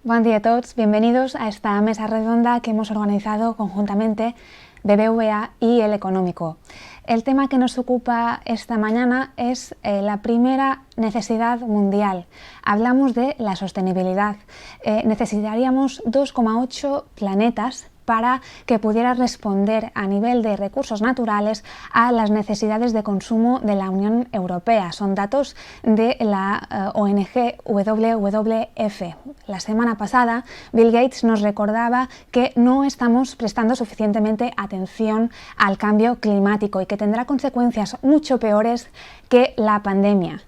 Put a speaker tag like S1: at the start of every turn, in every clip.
S1: Bon dia a tots, bienvenidos a esta mesa redonda que hemos organizado conjuntamente BBVA y El Económico. El tema que nos ocupa esta mañana es la primera necesidad mundial. Hablamos de la sostenibilidad. Necesitaríamos 2,8 planetas para que pudiera responder a nivel de recursos naturales a las necesidades de consumo de la Unión Europea. Son datos de la ONG WWF. La semana pasada, Bill Gates nos recordaba que no estamos prestando suficientemente atención al cambio climático y que tendrá consecuencias mucho peores que la pandemia.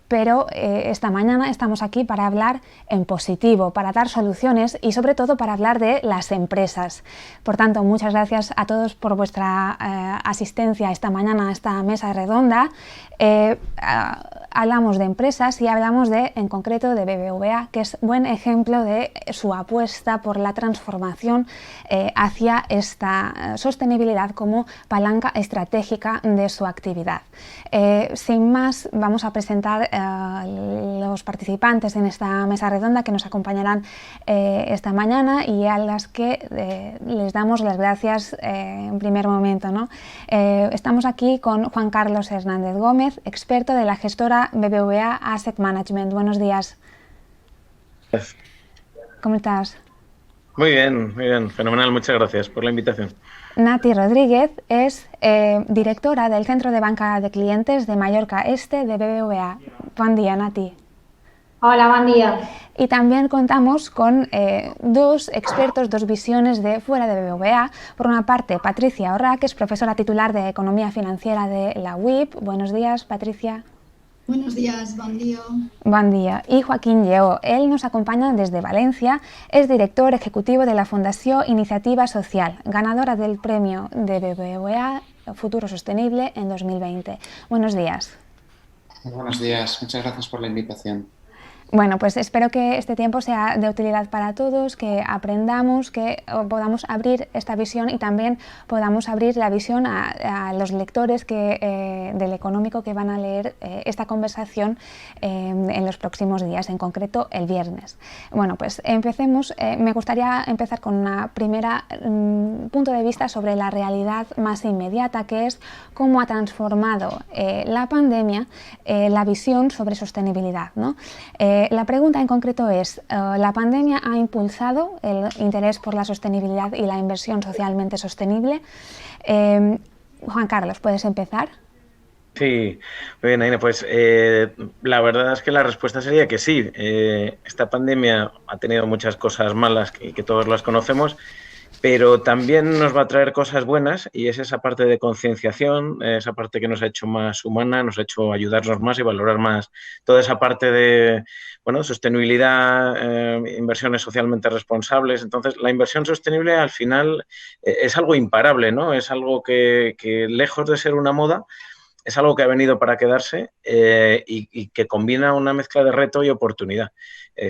S1: Pero esta mañana estamos aquí para hablar en positivo, para dar soluciones y sobre todo para hablar de las empresas. Por tanto, muchas gracias a todos por vuestra asistencia esta mañana a esta mesa redonda. Hablamos de empresas y hablamos en concreto de BBVA, que es buen ejemplo de su apuesta por la transformación hacia esta sostenibilidad como palanca estratégica de su actividad. Sin más, vamos a presentar los participantes en esta mesa redonda que nos acompañarán esta mañana y a las que les damos las gracias en primer momento, ¿no? Estamos aquí con Juan Carlos Hernández Gómez, experto de la gestora BBVA Asset Management. Buenos días. ¿Cómo estás?
S2: Muy bien, fenomenal. Muchas gracias por la invitación.
S1: Nati Rodríguez es directora del Centro de Banca de Clientes de Mallorca Este de BBVA. Buen día, Nati.
S3: Hola, buen día.
S1: Y también contamos con dos expertos, dos visiones de fuera de BBVA. Por una parte, Patricia Orra, que es profesora titular de Economía Financiera de la UIP. Buenos días, Patricia.
S4: Buenos días, buen día.
S1: Buen día. Y Joaquín Lleó, él nos acompaña desde Valencia, es director ejecutivo de la Fundación Iniciativa Social, ganadora del premio de BBVA Futuro Sostenible en 2020. Buenos días.
S5: Buenos días, muchas gracias por la invitación.
S1: Bueno, pues espero que este tiempo sea de utilidad para todos, que aprendamos, que podamos abrir esta visión y también podamos abrir la visión a los lectores del Económico que van a leer esta conversación en los próximos días, en concreto el viernes. Bueno, pues empecemos. Me gustaría empezar con una primera punto de vista sobre la realidad más inmediata, que es cómo ha transformado la pandemia la visión sobre sostenibilidad, ¿no? La pregunta en concreto es, ¿la pandemia ha impulsado el interés por la sostenibilidad y la inversión socialmente sostenible? Juan Carlos, ¿puedes empezar?
S2: Sí, muy bien, Aine, pues la verdad es que la respuesta sería que sí. Esta pandemia ha tenido muchas cosas malas que todos las conocemos, pero también nos va a traer cosas buenas y es esa parte de concienciación, esa parte que nos ha hecho más humana, nos ha hecho ayudarnos más y valorar más toda esa parte de sostenibilidad, inversiones socialmente responsables. Entonces, la inversión sostenible al final es algo imparable, ¿no? Es algo que lejos de ser una moda, es algo que ha venido para quedarse y que combina una mezcla de reto y oportunidad.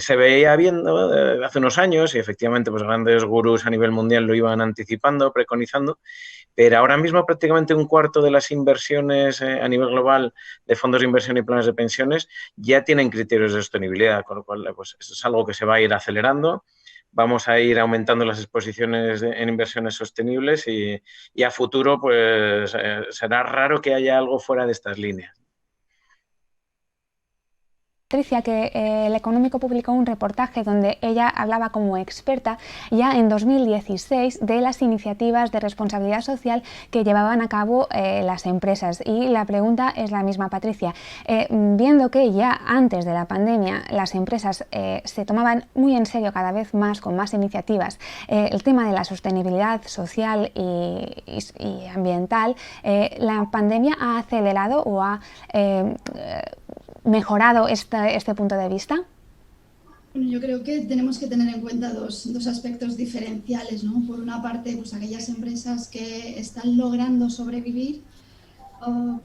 S2: Se veía viendo hace unos años y efectivamente pues grandes gurús a nivel mundial lo iban anticipando, preconizando, pero ahora mismo prácticamente un cuarto de las inversiones a nivel global de fondos de inversión y planes de pensiones ya tienen criterios de sostenibilidad, con lo cual pues, eso es algo que se va a ir acelerando. Vamos a ir aumentando las exposiciones en inversiones sostenibles y a futuro pues será raro que haya algo fuera de estas líneas.
S1: Patricia, que El Económico publicó un reportaje donde ella hablaba como experta ya en 2016 de las iniciativas de responsabilidad social que llevaban a cabo las empresas. Y la pregunta es la misma, Patricia. Viendo que ya antes de la pandemia las empresas se tomaban muy en serio cada vez más, con más iniciativas, el tema de la sostenibilidad social y ambiental, ¿la pandemia ha acelerado o ha mejorado este punto de vista?
S4: Bueno, yo creo que tenemos que tener en cuenta dos aspectos diferenciales, ¿no? Por una parte, pues aquellas empresas que están logrando sobrevivir,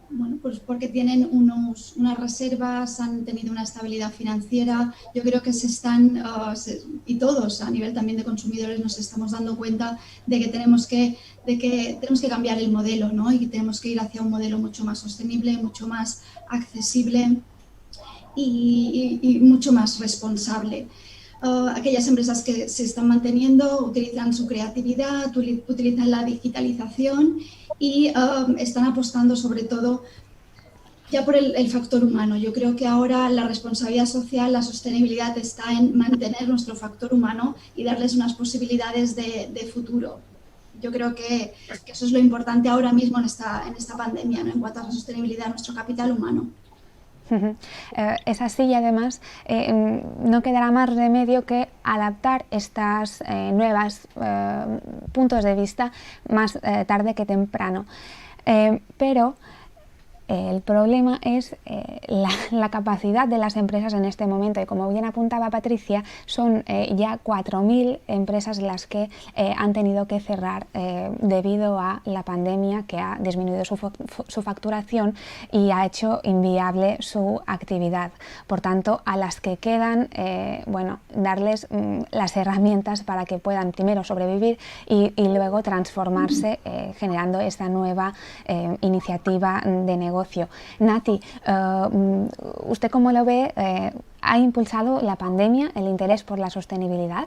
S4: bueno, pues porque tienen unas reservas, han tenido una estabilidad financiera. Yo creo que y todos a nivel también de consumidores nos estamos dando cuenta de que tenemos que cambiar el modelo, ¿no? Y que tenemos que ir hacia un modelo mucho más sostenible, mucho más accesible y mucho más responsable. aquellas empresas que se están manteniendo utilizan su creatividad, utilizan la digitalización y están apostando sobre todo ya por el factor humano. Yo creo que ahora la responsabilidad social, la sostenibilidad está en mantener nuestro factor humano y darles unas posibilidades de futuro. Yo creo que eso es lo importante ahora mismo en esta pandemia, ¿no? En cuanto a la sostenibilidad de nuestro capital humano.
S1: Es así y además no quedará más remedio que adaptar estas nuevas puntos de vista más tarde que temprano. Pero el problema es la capacidad de las empresas en este momento y como bien apuntaba Patricia, son ya 4.000 empresas las que han tenido que cerrar debido a la pandemia que ha disminuido su facturación y ha hecho inviable su actividad. Por tanto, a las que quedan, darles las herramientas para que puedan primero sobrevivir y luego transformarse generando esta nueva iniciativa de negocio. Nati, ¿usted cómo lo ve? ¿Ha impulsado la pandemia el interés por la sostenibilidad?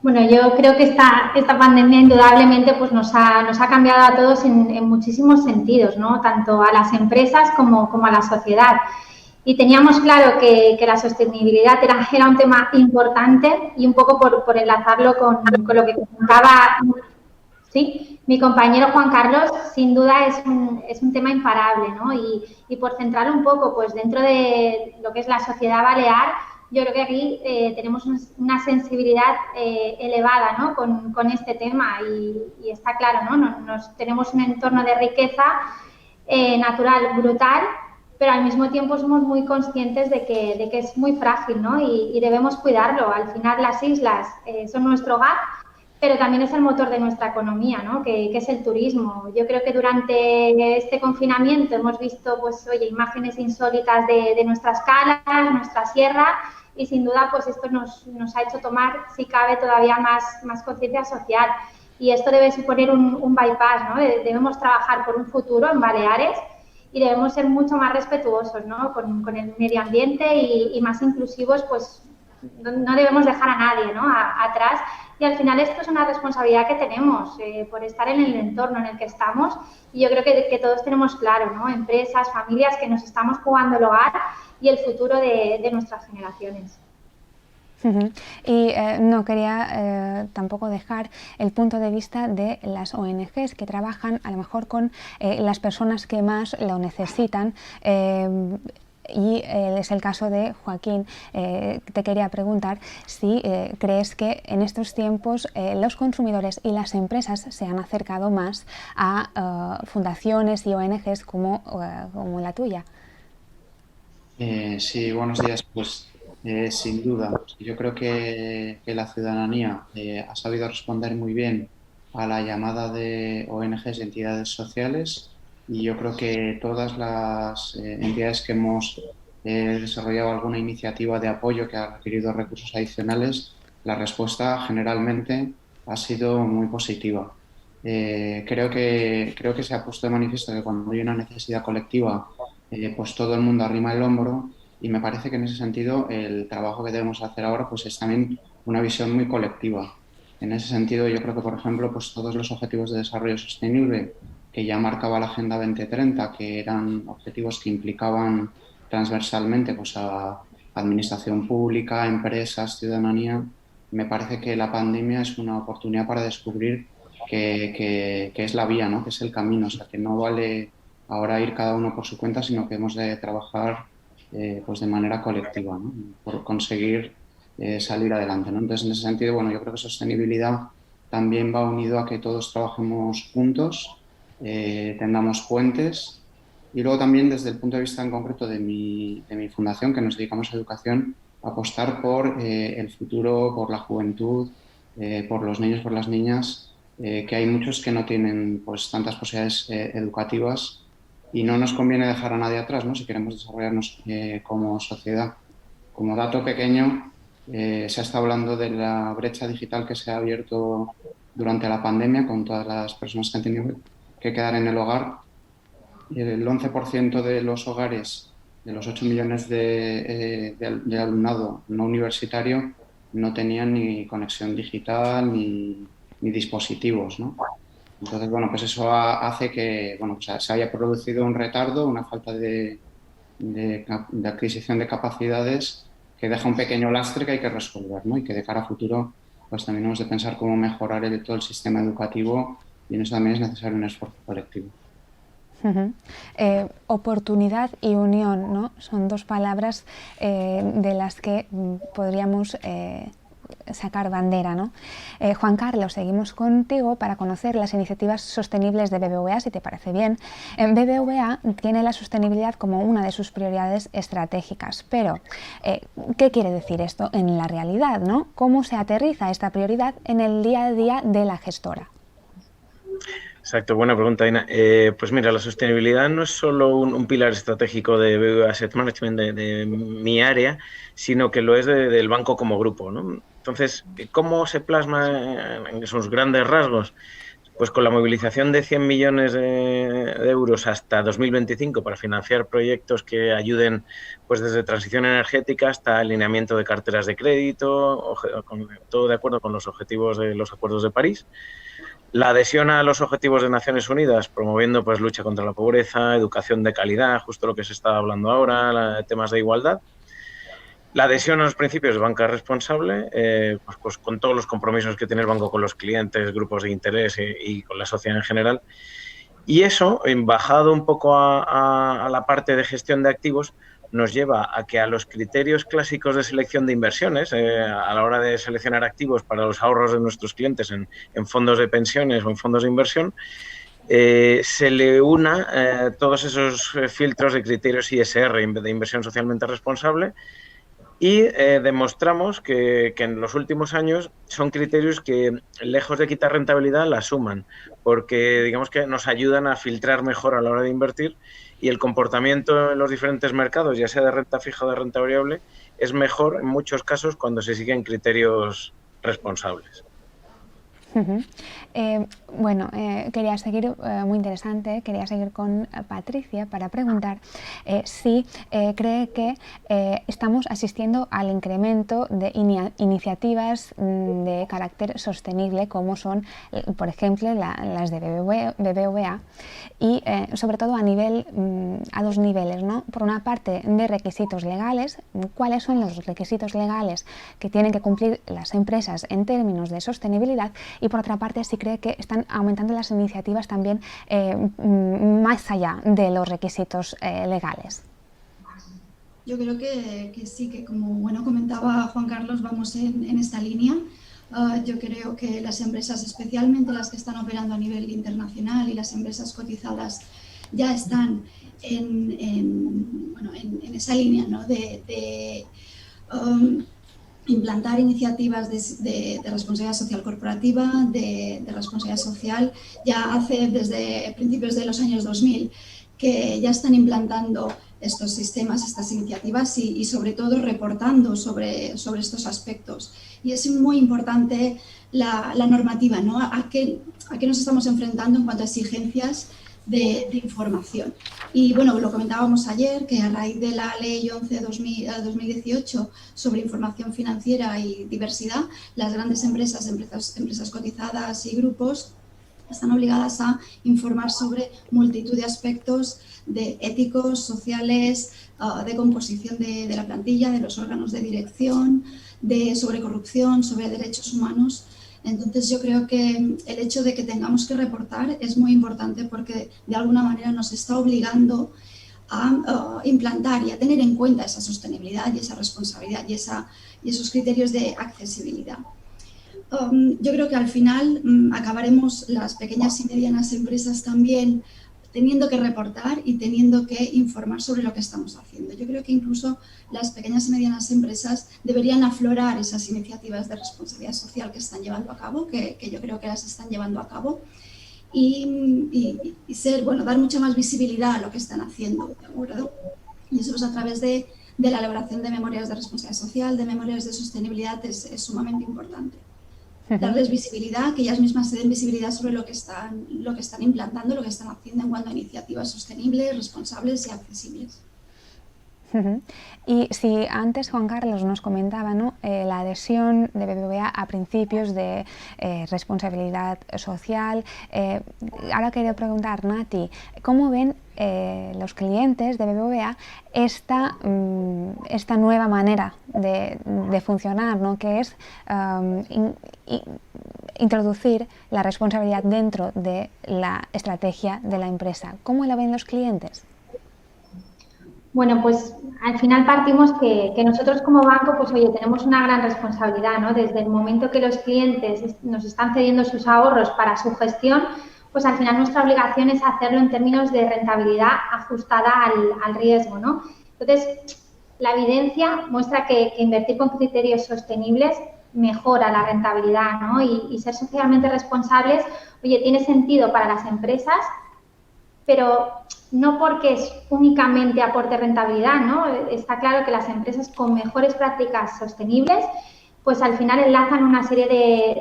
S3: Bueno, yo creo que esta pandemia indudablemente pues nos ha cambiado a todos en muchísimos sentidos, ¿no? Tanto a las empresas como a la sociedad. Y teníamos claro que la sostenibilidad era un tema importante y un poco por enlazarlo con lo que comentaba, ¿sí? Mi compañero Juan Carlos, sin duda es un tema imparable, ¿no? Y por centrar un poco pues dentro de lo que es la sociedad balear, yo creo que aquí tenemos una sensibilidad elevada, ¿no? con este tema y está claro, ¿no? Tenemos un entorno de riqueza natural brutal, pero al mismo tiempo somos muy conscientes de que es muy frágil, ¿no? Y debemos cuidarlo. Al final las islas son nuestro hogar, pero también es el motor de nuestra economía, ¿no? Que es el turismo. Yo creo que durante este confinamiento hemos visto, pues, imágenes insólitas de nuestras calas, nuestra sierra, y sin duda, pues, esto nos ha hecho tomar, si cabe, todavía más conciencia social. Y esto debe suponer un bypass, ¿no? Debemos trabajar por un futuro en Baleares y debemos ser mucho más respetuosos, ¿no? con el medio ambiente y más inclusivos, pues, no debemos dejar a nadie, ¿no? atrás. Y al final esto es una responsabilidad que tenemos por estar en el entorno en el que estamos y yo creo que todos tenemos claro, ¿no? Empresas, familias, que nos estamos jugando el hogar y el futuro de nuestras generaciones.
S1: Y no quería tampoco dejar el punto de vista de las ONGs que trabajan a lo mejor con las personas que más lo necesitan. Y es el caso de Joaquín. Te quería preguntar si crees que en estos tiempos los consumidores y las empresas se han acercado más a fundaciones y ONGs como la tuya.
S5: Sí, buenos días. Pues sin duda, yo creo que la ciudadanía ha sabido responder muy bien a la llamada de ONGs y entidades sociales y yo creo que todas las entidades que hemos desarrollado alguna iniciativa de apoyo que ha requerido recursos adicionales, la respuesta generalmente ha sido muy positiva. Creo que se ha puesto de manifiesto que cuando hay una necesidad colectiva, pues todo el mundo arrima el hombro y me parece que en ese sentido el trabajo que debemos hacer ahora pues es también una visión muy colectiva. En ese sentido yo creo que, por ejemplo, pues todos los objetivos de desarrollo sostenible que ya marcaba la Agenda 2030, que eran objetivos que implicaban transversalmente pues a administración pública, empresas, ciudadanía, me parece que la pandemia es una oportunidad para descubrir que es la vía, ¿no? Que es el camino, o sea, que no vale ahora ir cada uno por su cuenta, sino que hemos de trabajar pues de manera colectiva, ¿no? Por conseguir salir adelante, ¿no? Entonces, en ese sentido, bueno, yo creo que sostenibilidad también va unido a que todos trabajemos juntos, tengamos puentes y luego también desde el punto de vista en concreto de mi fundación, que nos dedicamos a educación, apostar por el futuro, por la juventud, por los niños, por las niñas, que hay muchos que no tienen pues tantas posibilidades educativas y no nos conviene dejar a nadie atrás, ¿no? Si queremos desarrollarnos como sociedad. Como dato pequeño, se ha estado hablando de la brecha digital que se ha abierto durante la pandemia con todas las personas que han tenido que quedar en el hogar. El 11% de los hogares los 8 millones de alumnado no universitario, no tenían ni conexión digital ni dispositivos, ¿no? Entonces, bueno, pues eso hace que, bueno, pues se haya producido un retardo, una falta de adquisición de capacidades que deja un pequeño lastre que hay que resolver, ¿no? Y que de cara a futuro, pues también hemos de pensar cómo mejorar todo el sistema educativo, y en eso también es necesario un esfuerzo colectivo.
S1: Oportunidad y unión, ¿no? Son dos palabras de las que podríamos sacar bandera, ¿no? Juan Carlos, seguimos contigo para conocer las iniciativas sostenibles de BBVA, si te parece bien. BBVA tiene la sostenibilidad como una de sus prioridades estratégicas, pero ¿qué quiere decir esto en la realidad, ¿no? ¿Cómo se aterriza esta prioridad en el día a día de la gestora?
S2: Exacto, buena pregunta, Ina. Pues mira, la sostenibilidad no es solo un pilar estratégico de BBVA Asset Management, de mi área, sino que lo es del banco como grupo, ¿no? Entonces, ¿cómo se plasma en sus grandes rasgos? Pues con la movilización de 100 millones de euros hasta 2025 para financiar proyectos que ayuden, pues desde transición energética hasta alineamiento de carteras de crédito, todo de acuerdo con los objetivos de los acuerdos de París. La adhesión a los objetivos de Naciones Unidas, promoviendo pues lucha contra la pobreza, educación de calidad, justo lo que se está hablando ahora, temas de igualdad. La adhesión a los principios de banca responsable, pues con todos los compromisos que tiene el banco con los clientes, grupos de interés y con la sociedad en general. Y eso, bajado un poco a la parte de gestión de activos, nos lleva a que a los criterios clásicos de selección de inversiones, a la hora de seleccionar activos para los ahorros de nuestros clientes en fondos de pensiones o en fondos de inversión, se le una todos esos filtros de criterios ISR, de inversión socialmente responsable, y demostramos que en los últimos años son criterios que, lejos de quitar rentabilidad, la suman, porque digamos que nos ayudan a filtrar mejor a la hora de invertir, y el comportamiento en los diferentes mercados, ya sea de renta fija o de renta variable, es mejor en muchos casos cuando se siguen criterios responsables.
S1: Bueno, quería seguir, muy interesante, quería seguir con Patricia para preguntar si cree que estamos asistiendo al incremento de iniciativas de carácter sostenible, como son, por ejemplo, las de BBVA, y sobre todo a dos niveles, ¿no? Por una parte, de requisitos legales, cuáles son los requisitos legales que tienen que cumplir las empresas en términos de sostenibilidad, y por otra parte, si cree que están aumentando las iniciativas también más allá de los requisitos legales.
S4: Yo creo que sí, que como bueno comentaba Juan Carlos, vamos en esta línea. Yo creo que las empresas, especialmente las que están operando a nivel internacional y las empresas cotizadas, ya están en esa línea, ¿no? de implantar iniciativas de responsabilidad social corporativa, de responsabilidad social, ya hace desde principios de los años 2000 que ya están implantando estos sistemas, estas iniciativas y sobre todo reportando sobre estos aspectos. Y es muy importante la normativa, ¿no? ¿A qué nos estamos enfrentando en cuanto a exigencias de información? Y bueno, lo comentábamos ayer, que a raíz de la Ley 11/2018 sobre información financiera y diversidad, las grandes empresas cotizadas y grupos están obligadas a informar sobre multitud de aspectos éticos, sociales, de composición de la plantilla, de los órganos de dirección, sobre corrupción, sobre derechos humanos. Entonces yo creo que el hecho de que tengamos que reportar es muy importante porque de alguna manera nos está obligando a implantar y a tener en cuenta esa sostenibilidad y esa responsabilidad y esos criterios de accesibilidad. Yo creo que al final acabaremos las pequeñas y medianas empresas también teniendo que reportar y teniendo que informar sobre lo que estamos haciendo. Yo creo que incluso las pequeñas y medianas empresas deberían aflorar esas iniciativas de responsabilidad social que están llevando a cabo, que yo creo que las están llevando a cabo, y dar mucha más visibilidad a lo que están haciendo, ¿de acuerdo? Y eso es a través de la elaboración de memorias de responsabilidad social, de memorias de sostenibilidad, es sumamente importante. Darles visibilidad, que ellas mismas se den visibilidad sobre lo que están implantando, lo que están haciendo en cuanto a iniciativas sostenibles, responsables y accesibles.
S1: Y si antes Juan Carlos nos comentaba, ¿no?, la adhesión de BBVA a principios de responsabilidad social, ahora quería preguntar, Nati, ¿cómo ven los clientes de BBVA esta nueva manera de funcionar, ¿no?, que es introducir la responsabilidad dentro de la estrategia de la empresa? ¿Cómo la ven los clientes?
S3: Bueno, pues al final partimos que nosotros como banco, pues oye, tenemos una gran responsabilidad, ¿no? Desde el momento que los clientes nos están cediendo sus ahorros para su gestión, pues al final nuestra obligación es hacerlo en términos de rentabilidad ajustada al riesgo, ¿no? Entonces, la evidencia muestra que invertir con criterios sostenibles mejora la rentabilidad, ¿no? Y ser socialmente responsables, oye, tiene sentido para las empresas, pero no porque es únicamente aporte rentabilidad, ¿no? Está claro que las empresas con mejores prácticas sostenibles, pues al final enlazan una serie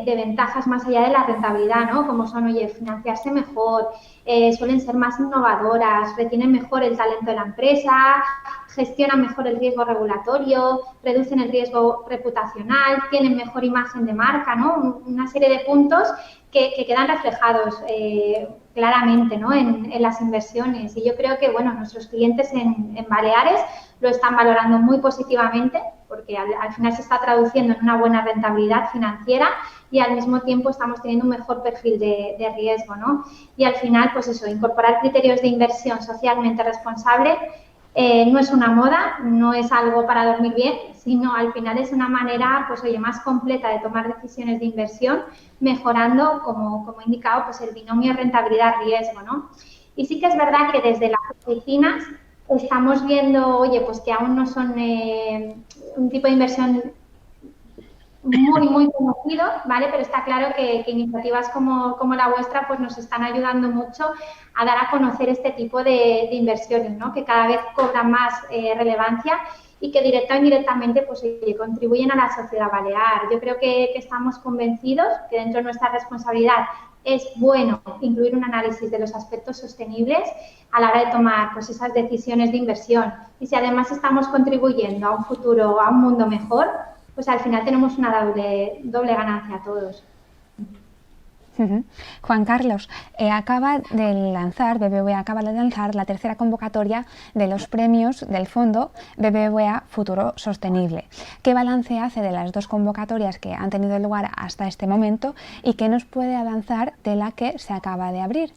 S3: de ventajas más allá de la rentabilidad, ¿no? Como son, oye, financiarse mejor, suelen ser más innovadoras, retienen mejor el talento de la empresa, gestionan mejor el riesgo regulatorio, reducen el riesgo reputacional, tienen mejor imagen de marca, ¿no? Una serie de puntos que quedan reflejados claramente, ¿no?, en las inversiones. Y yo creo que, bueno, nuestros clientes en Baleares lo están valorando muy positivamente porque al final se está traduciendo en una buena rentabilidad financiera y al mismo tiempo estamos teniendo un mejor perfil de riesgo, ¿no? Y al final, pues eso, incorporar criterios de inversión socialmente responsable no es una moda, no es algo para dormir bien, sino al final es una manera, pues oye, más completa de tomar decisiones de inversión, mejorando, como he indicado, pues el binomio rentabilidad-riesgo, ¿no? Y sí que es verdad que desde las oficinas estamos viendo, oye, pues que aún no son un tipo de inversión muy conocido, ¿vale? Pero está claro que iniciativas como la vuestra pues nos están ayudando mucho a dar a conocer este tipo de inversiones, ¿no?, que cada vez cobran más relevancia y que directa o indirectamente pues contribuyen a la sociedad balear. Yo creo que estamos convencidos que dentro de nuestra responsabilidad es bueno incluir un análisis de los aspectos sostenibles a la hora de tomar pues esas decisiones de inversión. Y si además estamos contribuyendo a un futuro, a un mundo mejor, pues al final tenemos una doble ganancia a todos.
S1: Juan Carlos, BBVA acaba de lanzar la tercera convocatoria de los premios del fondo BBVA Futuro Sostenible. ¿Qué balance hace de las dos convocatorias que han tenido lugar hasta este momento y qué nos puede avanzar de la que se acaba de abrir?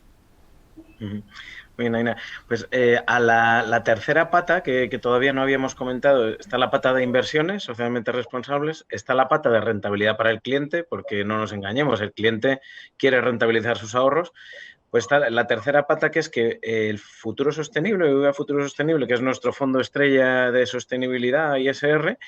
S2: Bien, Aina. Pues a la tercera pata que todavía no habíamos comentado, está la pata de inversiones socialmente responsables, está la pata de rentabilidad para el cliente, porque no nos engañemos, el cliente quiere rentabilizar sus ahorros. Pues está la tercera pata, que es que el Futuro Sostenible, BBVA Futuro Sostenible, que es nuestro fondo estrella de sostenibilidad ISR,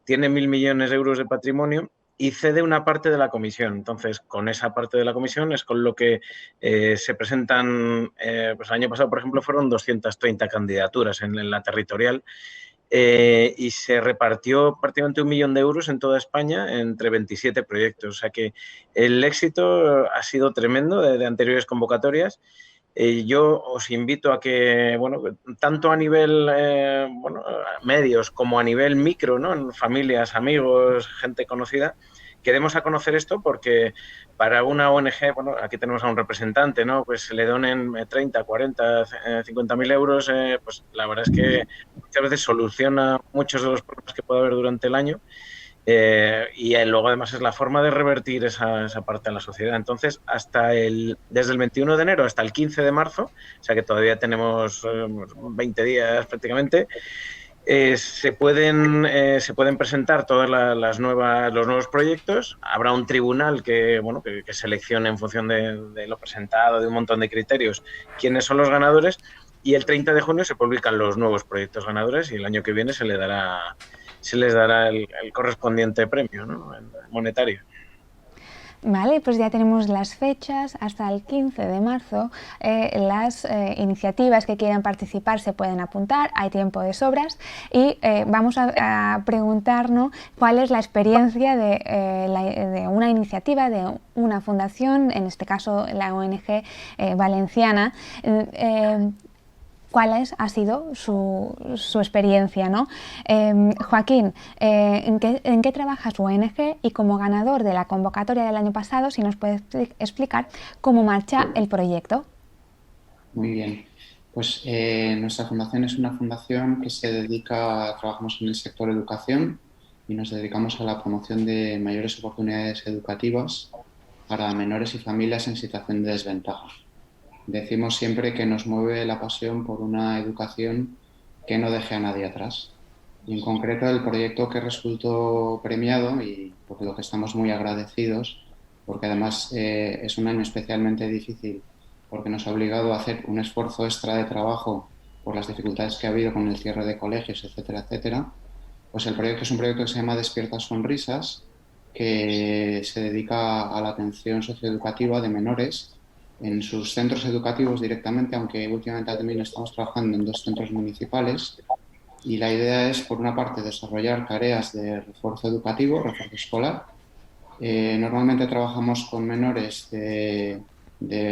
S2: tiene 1.000 millones de euros de patrimonio y cede una parte de la comisión. Entonces, con esa parte de la comisión es con lo que se presentan, pues el año pasado, por ejemplo, fueron 230 candidaturas en la territorial y se repartió prácticamente 1 millón de euros en toda España entre 27 proyectos. O sea que el éxito ha sido tremendo de anteriores convocatorias. Yo os invito a que, bueno, tanto a nivel medios como a nivel micro, ¿no?, en familias, amigos, gente conocida, que demos a conocer esto, porque para una ONG, bueno, aquí tenemos a un representante, ¿no?, pues se le donen 30, 40, 50.000 euros, pues la verdad es que muchas veces soluciona muchos de los problemas que puede haber durante el año. Y luego además es la forma de revertir esa parte en la sociedad. Entonces, desde el 21 de enero hasta el 15 de marzo, o sea que todavía tenemos 20 días prácticamente, se pueden presentar todos los nuevos proyectos. Habrá un tribunal que seleccione en función de lo presentado, de un montón de criterios, quiénes son los ganadores, y el 30 de junio se publican los nuevos proyectos ganadores y el año que viene se les dará el correspondiente premio, ¿no?, monetario.
S1: Vale, pues ya tenemos las fechas hasta el 15 de marzo. Las iniciativas que quieran participar se pueden apuntar, hay tiempo de sobras y vamos a preguntarnos cuál es la experiencia de una iniciativa, de una fundación, en este caso la ONG valenciana. cuál ha sido su experiencia, ¿no? Joaquín, ¿en qué trabaja su ONG? Y como ganador de la convocatoria del año pasado, si nos puedes explicar cómo marcha el proyecto.
S5: Muy bien. Pues nuestra fundación es una fundación que trabajamos en el sector educación y nos dedicamos a la promoción de mayores oportunidades educativas para menores y familias en situación de desventaja. Decimos siempre que nos mueve la pasión por una educación que no deje a nadie atrás. Y en concreto el proyecto que resultó premiado y por lo que estamos muy agradecidos, porque además es un año especialmente difícil porque nos ha obligado a hacer un esfuerzo extra de trabajo por las dificultades que ha habido con el cierre de colegios, etcétera, etcétera. Pues el proyecto es un proyecto que se llama Despierta Sonrisas, que se dedica a la atención socioeducativa de menores en sus centros educativos directamente, aunque últimamente también estamos trabajando en 2 centros municipales. Y la idea es, por una parte, desarrollar tareas de refuerzo educativo, refuerzo escolar. Normalmente trabajamos con menores de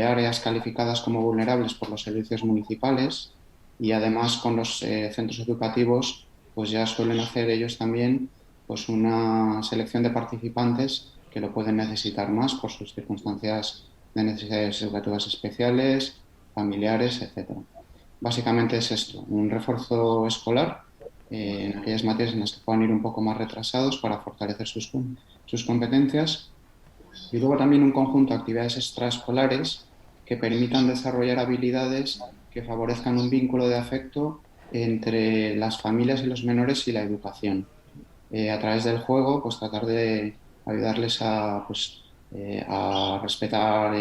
S5: áreas calificadas como vulnerables por los servicios municipales y además con los centros educativos pues ya suelen hacer ellos también pues una selección de participantes que lo pueden necesitar más por sus circunstancias de necesidades educativas especiales, familiares, etc. Básicamente es esto, un refuerzo escolar en aquellas materias en las que puedan ir un poco más retrasados para fortalecer sus competencias. Y luego también un conjunto de actividades extraescolares que permitan desarrollar habilidades que favorezcan un vínculo de afecto entre las familias y los menores y la educación. A través del juego, pues tratar de ayudarles a respetar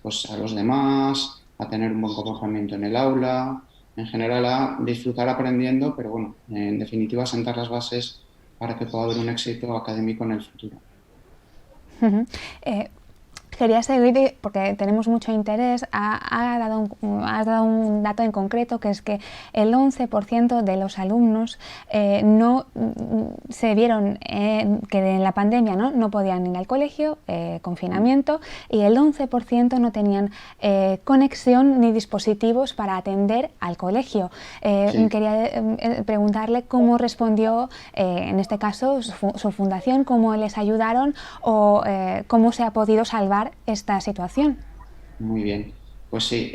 S5: pues a los demás, a tener un buen comportamiento en el aula, en general a disfrutar aprendiendo, pero bueno, en definitiva sentar las bases para que pueda haber un éxito académico en el futuro.
S1: Quería seguir porque tenemos mucho interés. Has dado un dato en concreto, que es que el 11% de los alumnos no se vieron que en la pandemia no podían ir al colegio, confinamiento, y el 11% no tenían conexión ni dispositivos para atender al colegio.
S5: Sí.
S1: Quería preguntarle cómo respondió, en este caso, su fundación, cómo les ayudaron o cómo se ha podido salvar esta situación.
S5: Muy bien. Pues sí,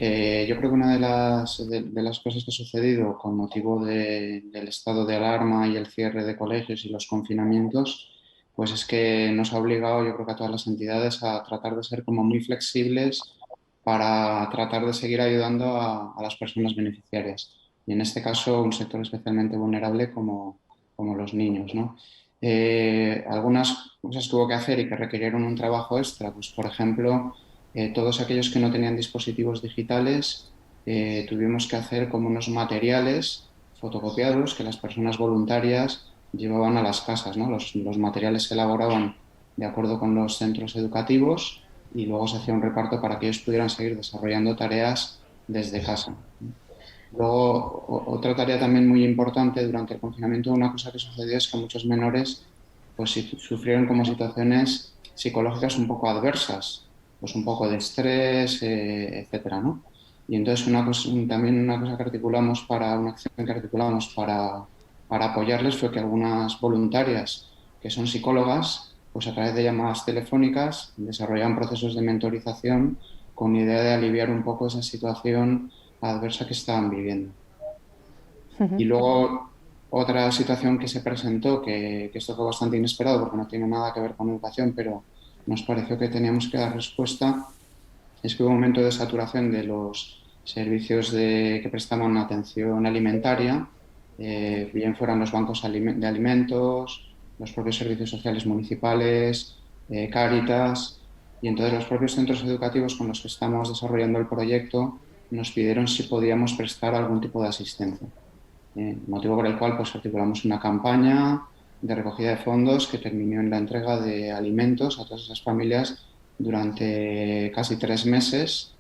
S5: yo creo que una de las cosas que ha sucedido con motivo del estado de alarma y el cierre de colegios y los confinamientos, pues es que nos ha obligado, yo creo que a todas las entidades, a tratar de ser como muy flexibles para tratar de seguir ayudando a las personas beneficiarias. Y en este caso, un sector especialmente vulnerable como los niños, ¿no? Algunas cosas que hubo que hacer y que requirieron un trabajo extra, pues por ejemplo, todos aquellos que no tenían dispositivos digitales, tuvimos que hacer como unos materiales fotocopiados que las personas voluntarias llevaban a las casas, ¿no? Los materiales se elaboraban de acuerdo con los centros educativos y luego se hacía un reparto para que ellos pudieran seguir desarrollando tareas desde casa. Luego, otra tarea también muy importante durante el confinamiento, una cosa que sucedió es que muchos menores pues, sufrieron como situaciones psicológicas un poco adversas, pues un poco de estrés, etcétera, ¿no? Y entonces también una cosa que articulamos una acción que articulamos para apoyarles fue que algunas voluntarias que son psicólogas, pues a través de llamadas telefónicas desarrollaban procesos de mentorización con idea de aliviar un poco esa situación adversa que estaban viviendo. Y luego otra situación que se presentó, que esto fue bastante inesperado porque no tiene nada que ver con educación, pero nos pareció que teníamos que dar respuesta, es que hubo un momento de saturación de los servicios que prestaban atención alimentaria, bien fueran los bancos de alimentos, los propios servicios sociales municipales, Cáritas, y entonces los propios centros educativos con los que estamos desarrollando el proyecto nos pidieron si podíamos prestar algún tipo de asistencia. Motivo por el cual pues, articulamos una campaña de recogida de fondos que terminó en la entrega de alimentos a todas esas familias durante casi 3 meses,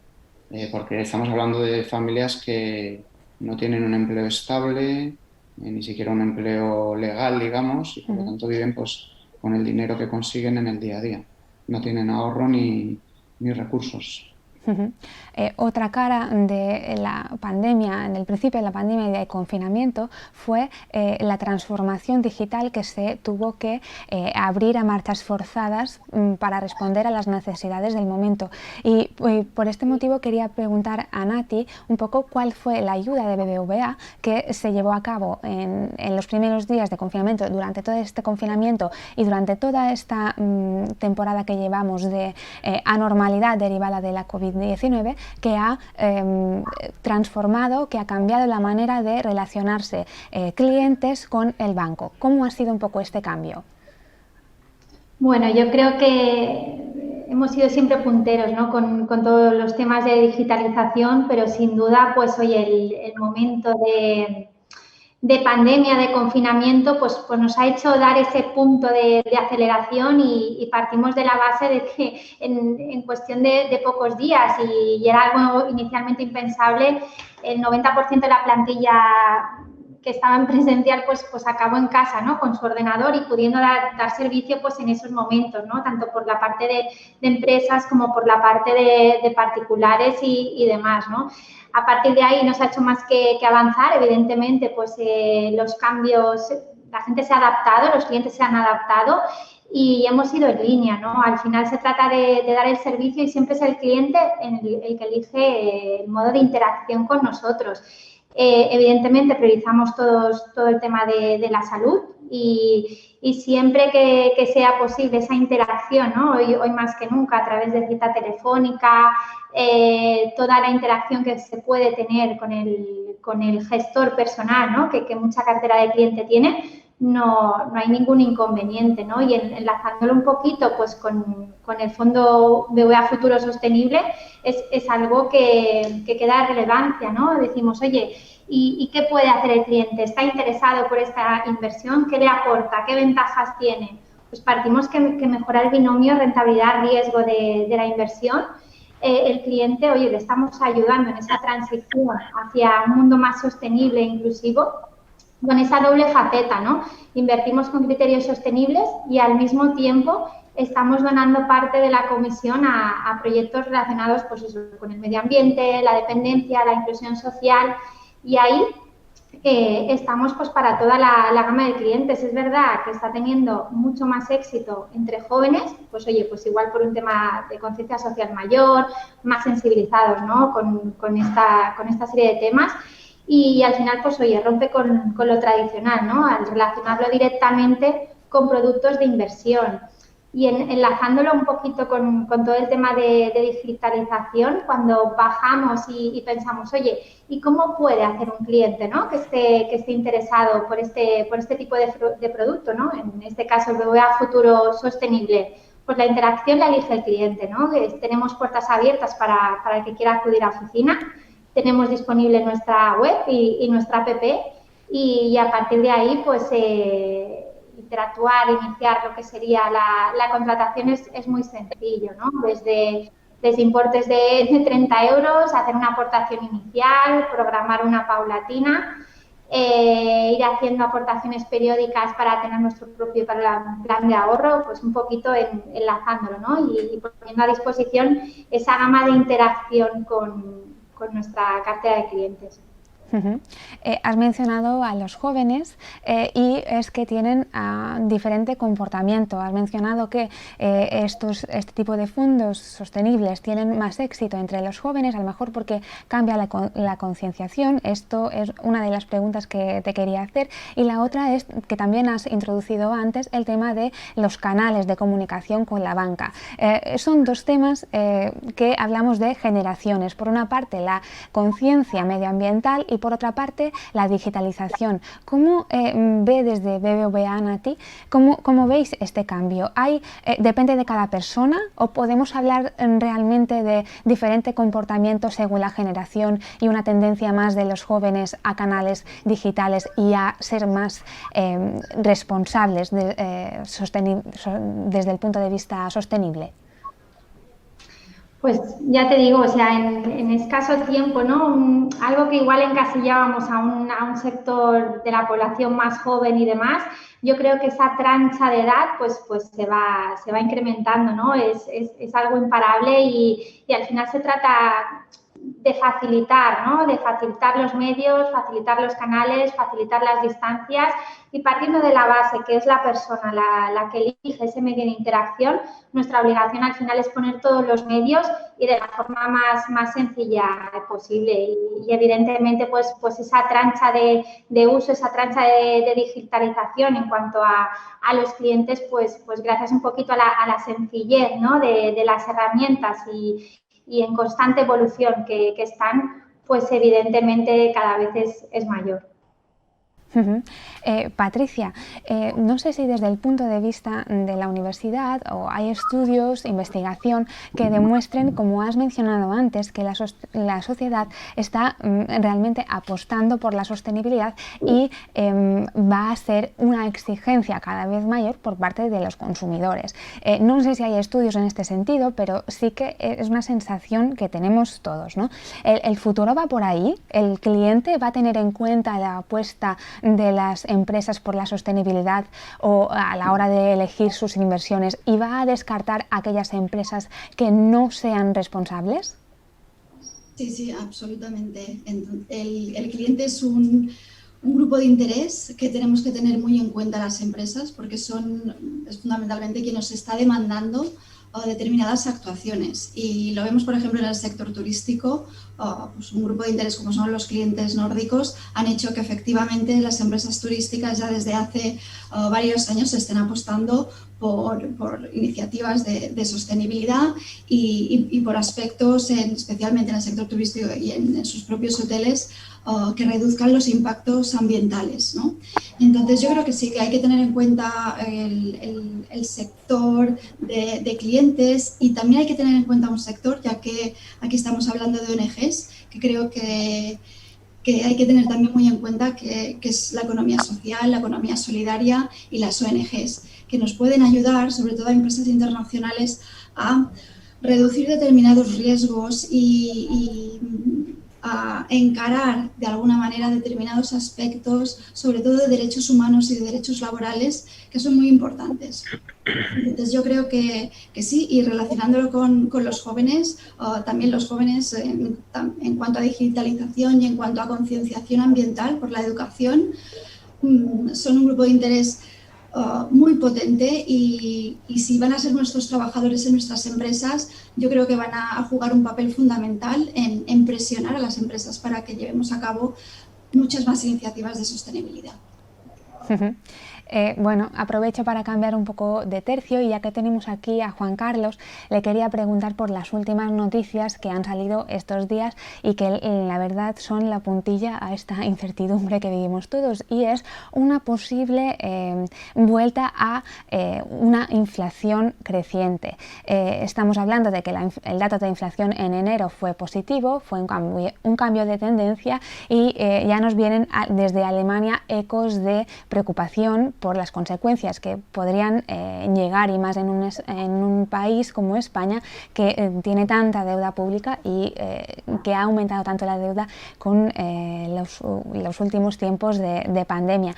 S5: porque estamos hablando de familias que no tienen un empleo estable, ni siquiera un empleo legal, digamos, y por lo tanto viven pues, con el dinero que consiguen en el día a día. No tienen ahorro ni recursos.
S1: Otra cara de la pandemia, en el principio de la pandemia y de confinamiento, fue la transformación digital que se tuvo que abrir a marchas forzadas para responder a las necesidades del momento. Y por este motivo quería preguntar a Nati un poco cuál fue la ayuda de BBVA que se llevó a cabo en los primeros días de confinamiento, durante todo este confinamiento y durante toda esta temporada que llevamos de anormalidad derivada de la COVID-19, que ha transformado, que ha cambiado la manera de relacionarse clientes con el banco. ¿Cómo ha sido un poco este cambio?
S3: Bueno, yo creo que hemos sido siempre punteros, ¿no? con todos los temas de digitalización, pero sin duda, pues oye, el momento de pandemia, de confinamiento, pues nos ha hecho dar ese punto de aceleración y partimos de la base de que en cuestión de pocos días y era algo inicialmente impensable, el 90% de la plantilla que estaba en presencial pues acabó en casa, ¿no? Con su ordenador y pudiendo dar servicio pues en esos momentos, ¿no? Tanto por la parte de empresas como por la parte de particulares y demás, ¿no? A partir de ahí no se ha hecho más que avanzar, evidentemente pues los cambios, la gente se ha adaptado, los clientes se han adaptado y hemos ido en línea, ¿no? Al final se trata de dar el servicio y siempre es el cliente el que elige el modo de interacción con nosotros. Evidentemente priorizamos todo el tema de la salud y siempre que sea posible esa interacción, ¿no? Hoy más que nunca a través de cita telefónica, toda la interacción que se puede tener con el gestor personal, ¿no? que mucha cartera de cliente tiene, no hay ningún inconveniente, ¿no? Y enlazándolo un poquito pues con el Fondo BBVA Futuro Sostenible es algo que queda de relevancia, ¿no? Decimos, oye, ¿y qué puede hacer el cliente? ¿Está interesado por esta inversión? ¿Qué le aporta? ¿Qué ventajas tiene? Pues partimos que mejorar el binomio rentabilidad-riesgo de la inversión. El cliente, oye, le estamos ayudando en esa transición hacia un mundo más sostenible e inclusivo, con esa doble faceta, ¿no? Invertimos con criterios sostenibles y al mismo tiempo estamos donando parte de la comisión a proyectos relacionados pues eso, con el medio ambiente, la dependencia, la inclusión social y ahí estamos pues para toda la gama de clientes. Es verdad que está teniendo mucho más éxito entre jóvenes, pues oye, pues igual por un tema de conciencia social mayor, más sensibilizados, ¿no? con esta serie de temas. Y al final, pues oye, rompe con lo tradicional, ¿no? Al relacionarlo directamente con productos de inversión. Y enlazándolo un poquito con todo el tema de digitalización, cuando bajamos y pensamos, oye, ¿y cómo puede hacer un cliente, ¿no? que esté interesado por este tipo de producto, ¿no? En este caso, el BBVA Futuro Sostenible. Pues la interacción la elige el cliente, ¿no? Tenemos puertas abiertas para el que quiera acudir a oficina. Tenemos disponible nuestra web y nuestra app y a partir de ahí, pues, interactuar, iniciar lo que sería la contratación es muy sencillo, ¿no? Desde importes de 30 euros, hacer una aportación inicial, programar una paulatina, ir haciendo aportaciones periódicas para tener nuestro propio plan de ahorro, pues un poquito enlazándolo, ¿no? Y poniendo a disposición esa gama de interacción con nuestra cartera de clientes.
S1: Has mencionado a los jóvenes y es que tienen diferente comportamiento. Has mencionado que este tipo de fondos sostenibles tienen más éxito entre los jóvenes, a lo mejor porque cambia la concienciación. Esto es una de las preguntas que te quería hacer. Y la otra es que también has introducido antes el tema de los canales de comunicación con la banca. Son dos temas que hablamos de generaciones. Por una parte, la conciencia medioambiental y por otra parte la digitalización. ¿Cómo ve desde BBVA, Nati? ¿Cómo veis este cambio? ¿Depende de cada persona o podemos hablar realmente de diferente comportamiento según la generación y una tendencia más de los jóvenes a canales digitales y a ser más responsables desde el punto de vista sostenible?
S3: Pues ya te digo, o sea, en escaso tiempo, ¿no? Algo que igual encasillábamos a un sector de la población más joven y demás, yo creo que esa trancha de edad pues se va incrementando, ¿no? Es algo imparable y al final se trata de facilitar, ¿no? De facilitar los medios, facilitar los canales, facilitar las distancias y partiendo de la base que es la persona la que elige ese medio de interacción, nuestra obligación al final es poner todos los medios y de la forma más sencilla posible y evidentemente pues esa trancha de uso, esa trancha de digitalización en cuanto a los clientes pues gracias un poquito a la sencillez, ¿no? de las herramientas y en constante evolución que están, pues evidentemente cada vez es mayor.
S1: Patricia, no sé si desde el punto de vista de la universidad o hay estudios, investigación que demuestren, como has mencionado antes, que la sociedad está realmente apostando por la sostenibilidad y va a ser una exigencia cada vez mayor por parte de los consumidores. No sé si hay estudios en este sentido, pero sí que es una sensación que tenemos todos, ¿no? ¿El futuro va por ahí? ¿El cliente va a tener en cuenta la apuesta de las empresas por la sostenibilidad o a la hora de elegir sus inversiones y va a descartar aquellas empresas que no sean responsables?
S4: Sí, absolutamente. El cliente es un grupo de interés que tenemos que tener muy en cuenta las empresas porque es fundamentalmente quien nos está demandando determinadas actuaciones y lo vemos por ejemplo en el sector turístico, pues un grupo de interés como son los clientes nórdicos han hecho que efectivamente las empresas turísticas ya desde hace varios años estén apostando por iniciativas de sostenibilidad y por aspectos especialmente en el sector turístico y en sus propios hoteles que reduzcan los impactos ambientales, ¿no? Entonces yo creo que sí que hay que tener en cuenta el sector de clientes y también hay que tener en cuenta un sector, ya que aquí estamos hablando de ONGs, que creo que hay que tener también muy en cuenta que es la economía social, la economía solidaria y las ONGs, que nos pueden ayudar, sobre todo a empresas internacionales, a reducir determinados riesgos y a encarar de alguna manera determinados aspectos, sobre todo de derechos humanos y de derechos laborales, que son muy importantes. Entonces yo creo que sí, y relacionándolo con los jóvenes, también los jóvenes en cuanto a digitalización y en cuanto a concienciación ambiental por la educación, son un grupo de interés muy potente y si van a ser nuestros trabajadores en nuestras empresas, yo creo que van a jugar un papel fundamental en presionar a las empresas para que llevemos a cabo muchas más iniciativas de sostenibilidad.
S1: Bueno, aprovecho para cambiar un poco de tercio y ya que tenemos aquí a Juan Carlos, le quería preguntar por las últimas noticias que han salido estos días y que la verdad son la puntilla a esta incertidumbre que vivimos todos y es una posible vuelta a una inflación creciente. Estamos hablando de que el dato de inflación en enero fue positivo, fue un cambio de tendencia y ya nos vienen desde Alemania ecos de preocupación por las consecuencias que podrían llegar y más en un país como España que tiene tanta deuda pública y que ha aumentado tanto la deuda con los últimos tiempos de pandemia.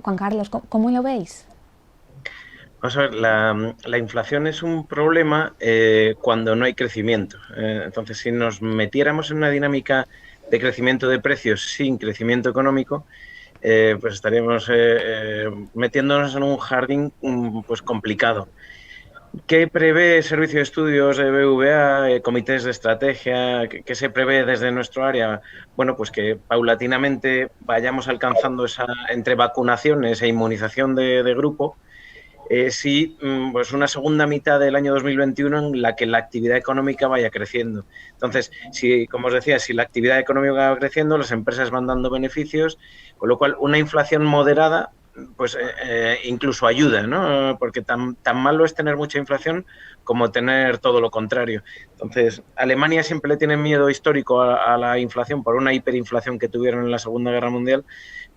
S1: Juan Carlos, ¿cómo lo veis?
S2: Vamos a ver, la inflación es un problema cuando no hay crecimiento. Entonces, si nos metiéramos en una dinámica de crecimiento de precios sin crecimiento económico, pues estaríamos metiéndonos en un jardín pues complicado. ¿Qué prevé el Servicio de Estudios de BVA, comités de estrategia? ¿Qué se prevé desde nuestro área? Bueno, pues que paulatinamente vayamos alcanzando esa, entre vacunaciones e inmunización de grupo, sí, pues una segunda mitad del año 2021 en la que la actividad económica vaya creciendo. Entonces, si, como os decía, si la actividad económica va creciendo, las empresas van dando beneficios, con lo cual una inflación moderada pues incluso ayuda, ¿no? Porque tan malo es tener mucha inflación como tener todo lo contrario. Entonces, Alemania siempre le tiene miedo histórico a la inflación por una hiperinflación que tuvieron en la Segunda Guerra Mundial,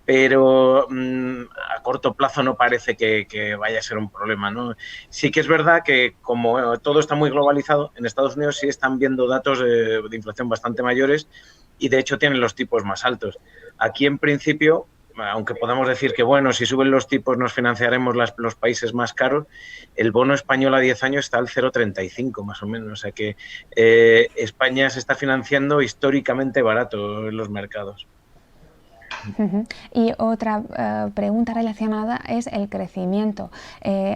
S2: pero a corto plazo no parece que vaya a ser un problema, ¿no? Sí que es verdad que como todo está muy globalizado, en Estados Unidos sí están viendo datos de inflación bastante mayores y de hecho tienen los tipos más altos. Aquí en principio, aunque podamos decir que bueno, si suben los tipos nos financiaremos los países más caros, el bono español a 10 años está al 0,35 más o menos, o sea que España se está financiando históricamente barato en los mercados.
S1: Y otra pregunta relacionada es el crecimiento.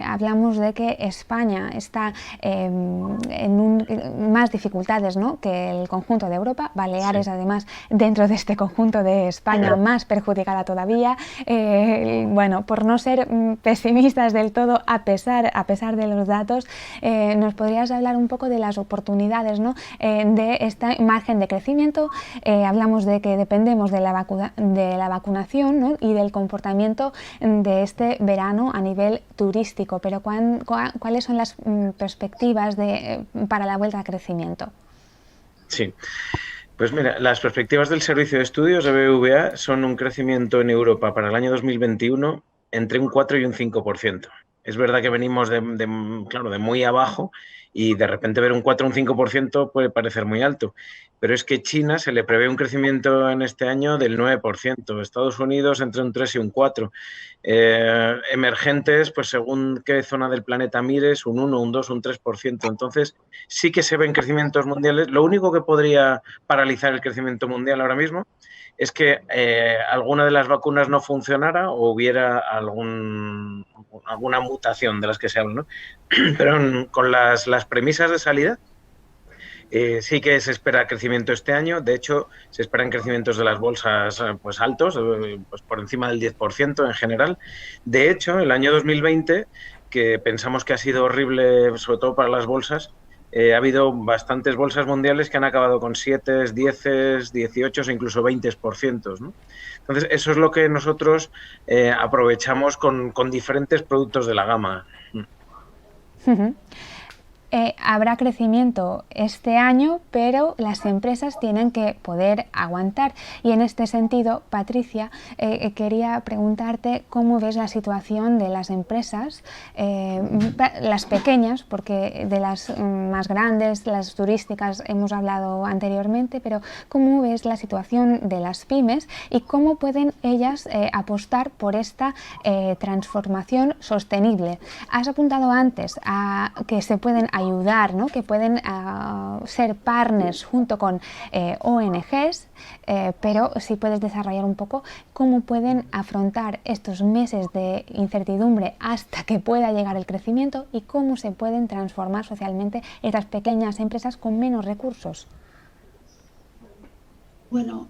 S1: Hablamos de que España está en más dificultades, ¿no?, que el conjunto de Europa. Baleares, sí, además, dentro de este conjunto de España, más perjudicada todavía. Bueno, por no ser pesimistas del todo, a pesar de los datos, ¿nos podrías hablar un poco de las oportunidades, ¿no?, de este margen de crecimiento? Hablamos de que dependemos de la vacunación, ¿no?, y del comportamiento de este verano a nivel turístico, pero ¿cuáles son las perspectivas para la vuelta a crecimiento?
S2: Sí, pues mira, las perspectivas del Servicio de Estudios de BBVA son un crecimiento en Europa para el año 2021 entre un 4 y un 5%. Es verdad que venimos de muy abajo y de repente ver un 4 o un 5% puede parecer muy alto, pero es que China se le prevé un crecimiento en este año del 9%, Estados Unidos entre un 3 y un 4%, emergentes, pues según qué zona del planeta mires, un 1, un 2, un 3%, entonces sí que se ven crecimientos mundiales. Lo único que podría paralizar el crecimiento mundial ahora mismo es que alguna de las vacunas no funcionara o hubiera alguna mutación de las que se habla, ¿no? Pero con las premisas de salida sí que se espera crecimiento este año. De hecho, se esperan crecimientos de las bolsas pues altos, pues por encima del 10% en general. De hecho, el año 2020, que pensamos que ha sido horrible, sobre todo para las bolsas, ha habido bastantes bolsas mundiales que han acabado con 7, 10, 18 o incluso 20%, ¿no? Entonces, eso es lo que nosotros aprovechamos con diferentes productos de la gama.
S1: Habrá crecimiento este año, pero las empresas tienen que poder aguantar. Y en este sentido, Patricia, quería preguntarte cómo ves la situación de las empresas, las pequeñas, porque de las más grandes, las turísticas, hemos hablado anteriormente, pero cómo ves la situación de las pymes y cómo pueden ellas apostar por esta transformación sostenible. Has apuntado antes a que se pueden ayudar, ¿no?, que pueden ser partners junto con ONGs, pero si puedes desarrollar un poco cómo pueden afrontar estos meses de incertidumbre hasta que pueda llegar el crecimiento y cómo se pueden transformar socialmente estas pequeñas empresas con menos recursos.
S4: Bueno,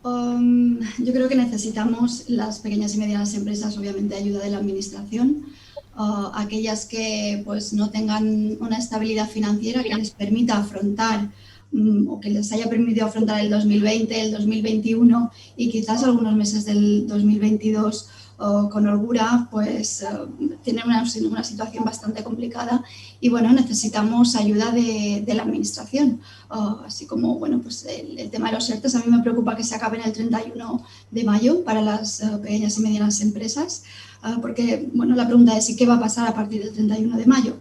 S4: yo creo que necesitamos las pequeñas y medianas empresas, obviamente, ayuda de la administración. Aquellas que pues no tengan una estabilidad financiera que les permita afrontar o que les haya permitido afrontar el 2020, el 2021 y quizás algunos meses del 2022 con holgura, pues tienen una situación bastante complicada y bueno, necesitamos ayuda de la administración. Así como, bueno, pues el tema de los ERTEs a mí me preocupa que se acaben el 31 de mayo para las pequeñas y medianas empresas, porque, bueno, la pregunta es, ¿y qué va a pasar a partir del 31 de mayo?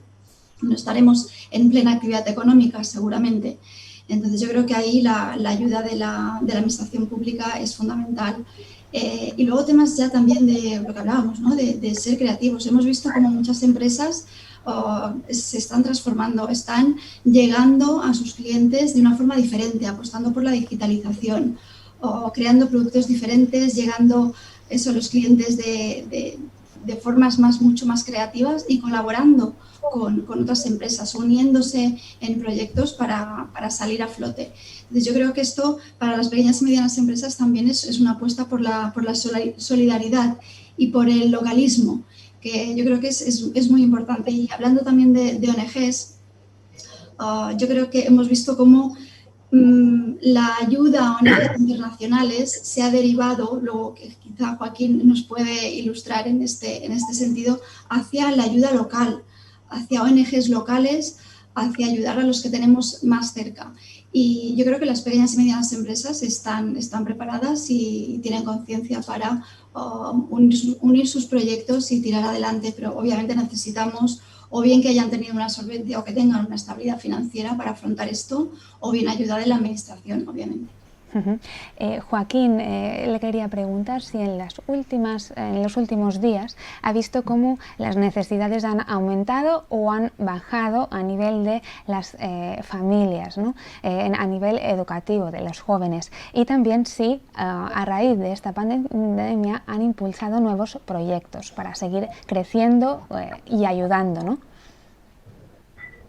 S4: No estaremos en plena actividad económica, seguramente. Entonces, yo creo que ahí la ayuda de la administración pública es fundamental. Y luego temas ya también de lo que hablábamos, ¿no?, de ser creativos. Hemos visto como muchas empresas se están transformando, están llegando a sus clientes de una forma diferente, apostando por la digitalización, creando productos diferentes, llegando a los clientes de formas mucho más creativas y colaborando con otras empresas, uniéndose en proyectos para salir a flote. Entonces, yo creo que esto para las pequeñas y medianas empresas también es una apuesta por la solidaridad y por el localismo, que yo creo que es muy importante. Y hablando también de ONGs, yo creo que hemos visto cómo la ayuda a ONGs internacionales se ha derivado, luego que quizá Joaquín nos puede ilustrar en este sentido, hacia la ayuda local, hacia ONGs locales, hacia ayudar a los que tenemos más cerca. Y yo creo que las pequeñas y medianas empresas están preparadas y tienen conciencia para unir sus proyectos y tirar adelante, pero obviamente necesitamos o bien que hayan tenido una solvencia o que tengan una estabilidad financiera para afrontar esto, o bien ayuda de la administración, obviamente.
S1: Joaquín, le quería preguntar si en los últimos días ha visto cómo las necesidades han aumentado o han bajado a nivel de las familias, ¿no? A nivel educativo de los jóvenes, y también si a raíz de esta pandemia han impulsado nuevos proyectos para seguir creciendo y ayudando, ¿no?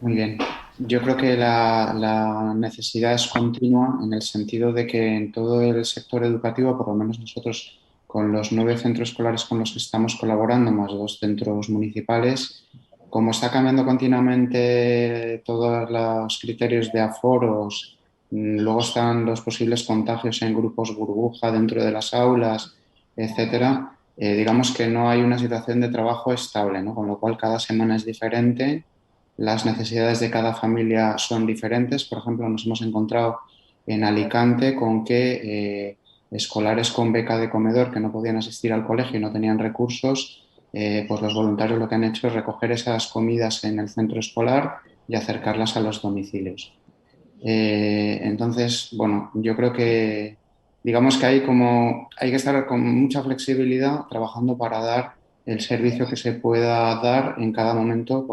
S5: Muy bien. Yo creo que la necesidad es continua en el sentido de que en todo el sector educativo, por lo menos nosotros con los 9 centros escolares con los que estamos colaborando, más 2 centros municipales, como está cambiando continuamente todos los criterios de aforos, luego están los posibles contagios en grupos burbuja dentro de las aulas, etcétera, digamos que no hay una situación de trabajo estable, ¿no? Con lo cual cada semana es diferente. Las necesidades de cada familia son diferentes. Por ejemplo, nos hemos encontrado en Alicante con que escolares con beca de comedor que no podían asistir al colegio y no tenían recursos, pues los voluntarios lo que han hecho es recoger esas comidas en el centro escolar y acercarlas a los domicilios. Entonces, bueno, yo creo que digamos que hay que estar con mucha flexibilidad trabajando para dar el servicio que se pueda dar en cada momento,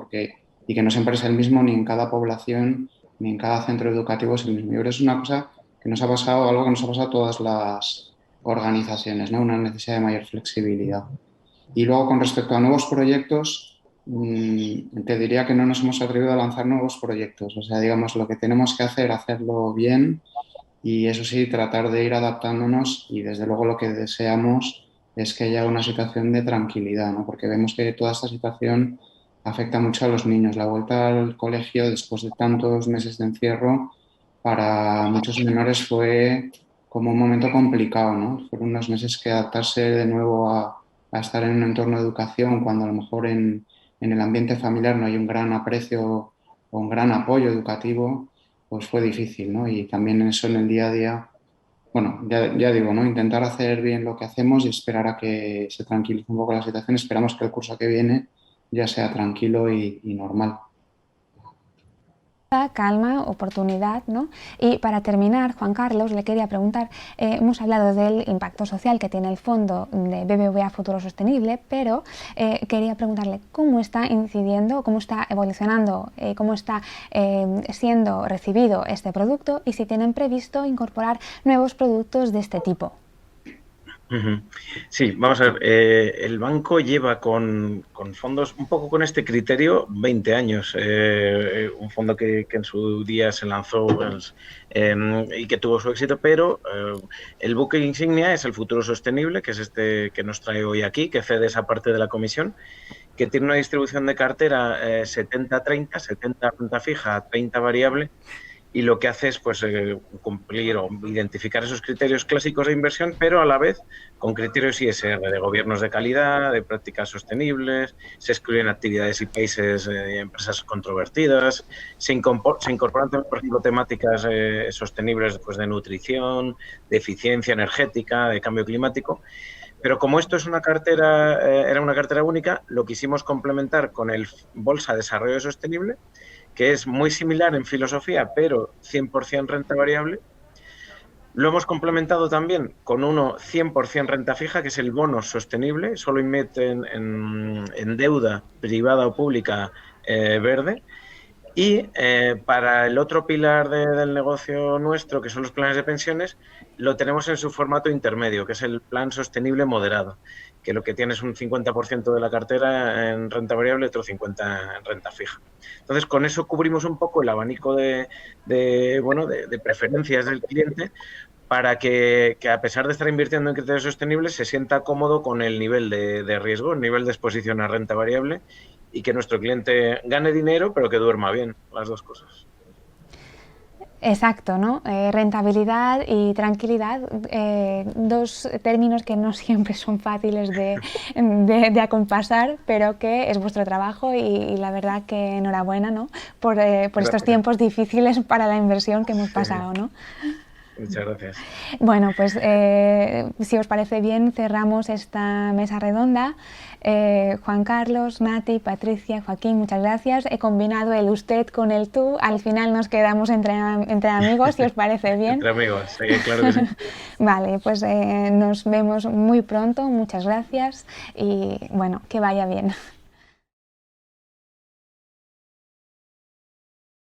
S5: y que no siempre es el mismo ni en cada población ni en cada centro educativo es el mismo. Yo creo que es una cosa que nos ha pasado, algo que nos ha pasado a todas las organizaciones, ¿no? Una necesidad de mayor flexibilidad. Y luego, con respecto a nuevos proyectos, te diría que no nos hemos atrevido a lanzar nuevos proyectos. O sea, digamos, lo que tenemos que hacerlo bien, y eso sí, tratar de ir adaptándonos, y desde luego lo que deseamos es que haya una situación de tranquilidad, ¿no? Porque vemos que toda esta situación afecta mucho a los niños. La vuelta al colegio después de tantos meses de encierro para muchos menores fue como un momento complicado, ¿no? Fueron unos meses que adaptarse de nuevo a estar en un entorno de educación cuando a lo mejor en el ambiente familiar no hay un gran aprecio o un gran apoyo educativo, pues fue difícil, ¿no? Y también eso en el día a día, bueno, ya digo, ¿no? Intentar hacer bien lo que hacemos y esperar a que se tranquilice un poco la situación. Esperamos que el curso que viene ya sea tranquilo y normal.
S1: Calma, oportunidad, ¿no? Y para terminar, Juan Carlos, le quería preguntar, hemos hablado del impacto social que tiene el fondo de BBVA Futuro Sostenible, pero quería preguntarle cómo está incidiendo, cómo está evolucionando, cómo está siendo recibido este producto y si tienen previsto incorporar nuevos productos de este tipo.
S2: Sí, vamos a ver, el banco lleva con fondos un poco con este criterio 20 años, un fondo que en su día se lanzó pues, y que tuvo su éxito, pero el buque insignia es el Futuro Sostenible, que es este que nos trae hoy aquí, que cede esa parte de la comisión, que tiene una distribución de cartera 70-30, 70 renta fija, 30 variable, y lo que hace es pues, cumplir o identificar esos criterios clásicos de inversión, pero a la vez con criterios ISR, de gobiernos de calidad, de prácticas sostenibles, se excluyen actividades y países de empresas controvertidas, se incorporan, por ejemplo, temáticas sostenibles pues, de nutrición, de eficiencia energética, de cambio climático. Pero como esto es una cartera, era una cartera única, lo quisimos complementar con el Bolsa Desarrollo Sostenible, que es muy similar en filosofía, pero 100% renta variable. Lo hemos complementado también con uno 100% renta fija, que es el bono sostenible, solo invierten en deuda privada o pública verde. Y para el otro pilar del negocio nuestro, que son los planes de pensiones, lo tenemos en su formato intermedio, que es el plan sostenible moderado, que lo que tiene es un 50% de la cartera en renta variable y otro 50% en renta fija. Entonces, con eso cubrimos un poco el abanico de preferencias del cliente para que a pesar de estar invirtiendo en criterios sostenibles se sienta cómodo con el nivel de riesgo, el nivel de exposición a renta variable, y que nuestro cliente gane dinero pero que duerma bien, las dos cosas.
S1: Exacto, ¿no? Rentabilidad y tranquilidad, dos términos que no siempre son fáciles de acompasar, pero que es vuestro trabajo y la verdad que enhorabuena, ¿no? por estos tiempos difíciles para la inversión que hemos pasado, ¿no?
S2: Muchas gracias.
S1: Bueno, pues si os parece bien, cerramos esta mesa redonda. Juan Carlos, Nati, Patricia, Joaquín, muchas gracias. He combinado el usted con el tú. Al final nos quedamos entre amigos, si os parece bien.
S2: Entre amigos, sí, claro que sí.
S1: Vale, pues nos vemos muy pronto. Muchas gracias y bueno, que vaya bien.